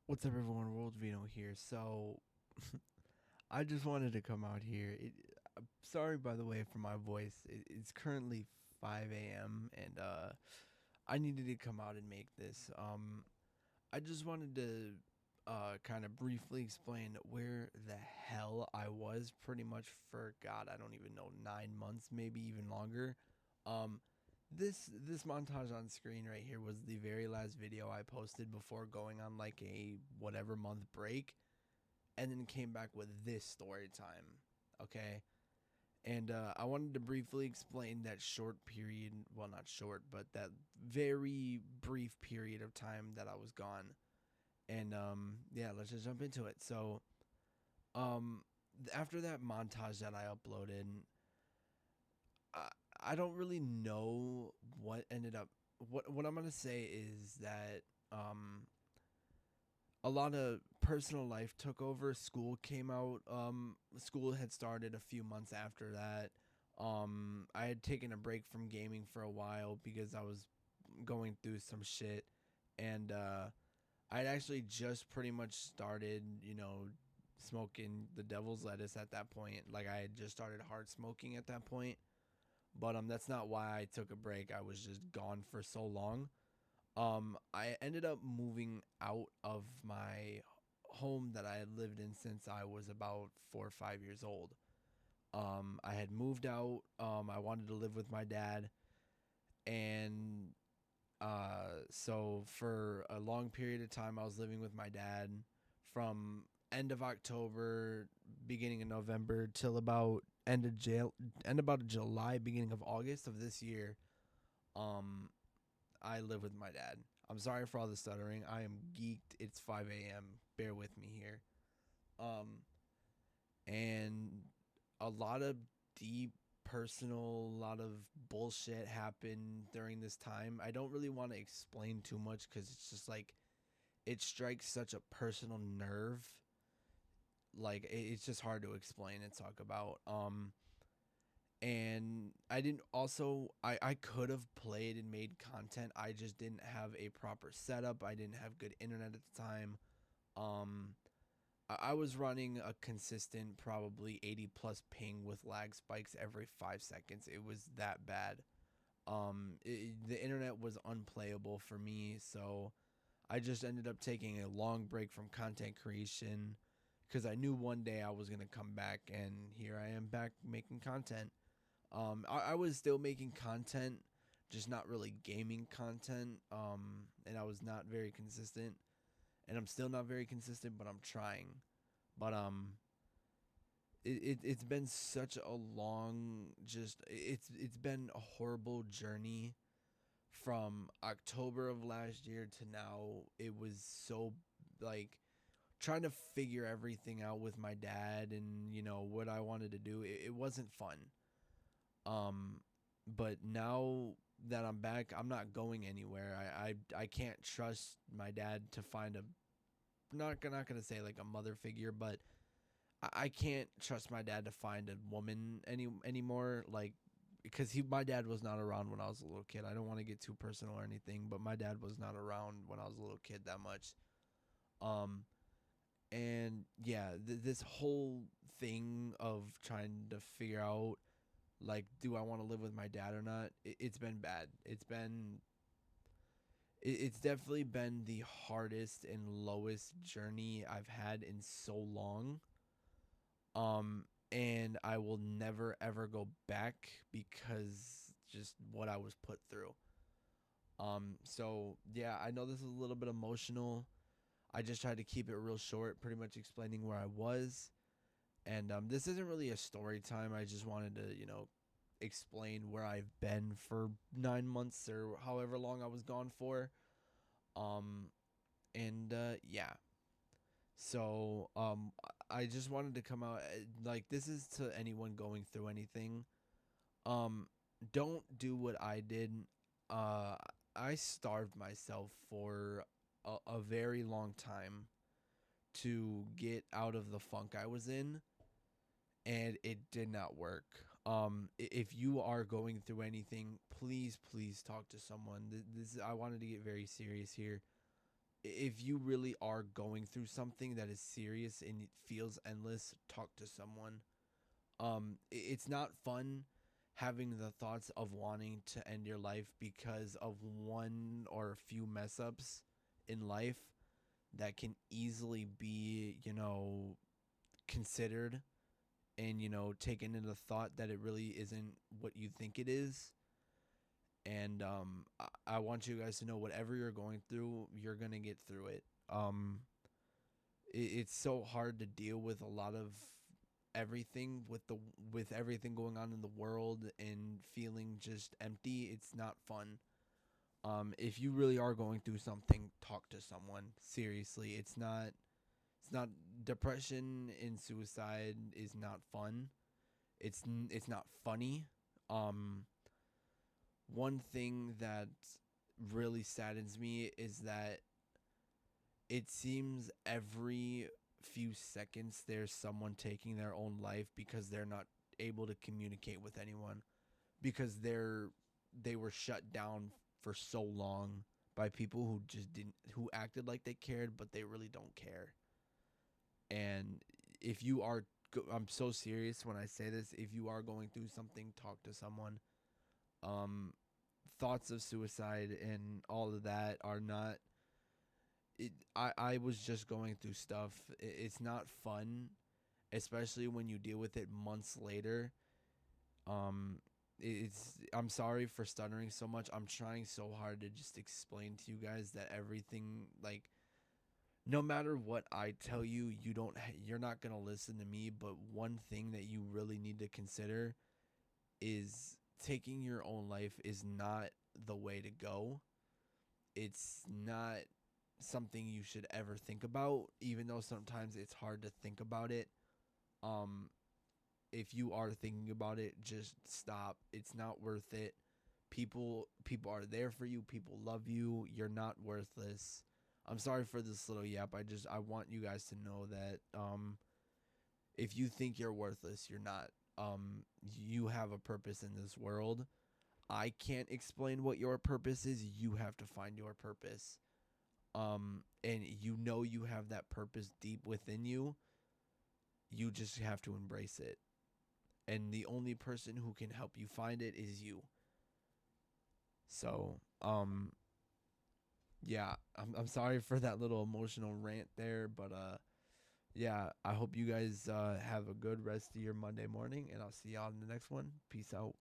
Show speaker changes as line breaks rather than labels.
What's up, everyone? World Vino here. So, I just wanted to come out here. Sorry, by the way, for my voice. It's currently 5 a.m. and I needed to come out and make this. I just wanted to kind of briefly explain where the hell I was. Pretty much for God, I don't even know, 9 months, maybe even longer. Um, this montage on screen right here was the very last video I posted before going on like a whatever month break, and then came back with this story time. Okay, and I wanted to briefly explain that short period. Well, not short, but that very brief period of time that I was gone. And yeah, let's just jump into it. So um, after that montage that I uploaded, I, I don't really know what ended up. What I'm gonna say is that a lot of personal life took over. School came out. School had started a few months after that. I had taken a break from gaming for a while because I was going through some shit, and I'd actually just pretty much started, smoking the devil's lettuce at that point. Like I had just started hard smoking at that point. But that's not why I took a break. I was just gone for so long. I ended up moving out of my home that I had lived in since I was about 4 or 5 years old. I had moved out. I wanted to live with my dad, and so for a long period of time, I was living with my dad from end of October, beginning of November till about end about July, beginning of August of this year. Um, I live with my dad. I'm sorry for all the stuttering. I am geeked. It's 5 a.m. Bear with me here. Um, and a lot of deep personal, a lot of bullshit happened during this time. I don't really want to explain too much because it's just like it strikes such a personal nerve. Like it's just hard to explain and talk about. And I didn't also I could have played and made content. I just didn't have a proper setup. I didn't have good internet at the time. Um I was running a consistent probably 80 plus ping with lag spikes every 5 seconds. It was that bad. The internet was unplayable for me, so I just ended up taking a long break from content creation because I knew one day I was going to come back, and here I am back making content. I was still making content, just not really gaming content. And I was not very consistent, and I'm still not very consistent, but I'm trying. But it's been such a long, just it's been a horrible journey from October of last year to now. It was so like trying to figure everything out with my dad and what I wanted to do. It wasn't fun. Um, but now that I'm back, I'm not going anywhere. I can't trust my dad to find a not gonna say like a mother figure, but I can't trust my dad to find a woman anymore. Like because my dad was not around when I was a little kid. I don't want to get too personal or anything, but my dad was not around when I was a little kid that much. Um, and yeah, this whole thing of trying to figure out like do I want to live with my dad or not, it's been bad. It's definitely been the hardest and lowest journey I've had in so long. And I will never ever go back because just what I was put through. So yeah, I know this is a little bit emotional. I just tried to keep it real short, pretty much explaining where I was. And this isn't really a story time. I just wanted to, explain where I've been for 9 months or however long I was gone for. Um, and yeah. So I just wanted to come out like this is to anyone going through anything. Um, don't do what I did. Uh, I starved myself for a very long time to get out of the funk I was in, and it did not work. If you are going through anything, please talk to someone. This I wanted to get very serious here. If you really are going through something that is serious and it feels endless, talk to someone. It's not fun having the thoughts of wanting to end your life because of one or a few mess ups in life that can easily be, considered and, taken into thought that it really isn't what you think it is. And I want you guys to know whatever you're going through, you're going to get through it. It's so hard to deal with a lot of everything with everything going on in the world and feeling just empty. It's not fun. If you really are going through something, talk to someone. Seriously, it's not depression and suicide is not fun. It's not funny. Um One thing that really saddens me is that it seems every few seconds there's someone taking their own life because they're not able to communicate with anyone because they were shut down for so long by people who just didn't who acted like they cared but they really don't care. And if you are I'm so serious when I say this, if you are going through something, talk to someone. um Thoughts of suicide and all of that are not I was just going through stuff. It's not fun, especially when you deal with it months later. Um, it's I'm sorry for stuttering so much. I'm trying so hard to just explain to you guys that everything, like, no matter what I tell you, you're not gonna listen to me. But one thing that you really need to consider is taking your own life is not the way to go. It's not something you should ever think about, even though sometimes it's hard to think about it. Um, if you are thinking about it, just stop. It's not worth it. People are there for you. People love you. You're not worthless. I'm sorry for this little yap. I want you guys to know that if you think you're worthless, you're not. You have a purpose in this world. I can't explain what your purpose is. You have to find your purpose. And you have that purpose deep within you. You just have to embrace it. And the only person who can help you find it is you. So, yeah, I'm sorry for that little emotional rant there, but yeah, I hope you guys have a good rest of your Monday morning, and I'll see y'all in the next one. Peace out.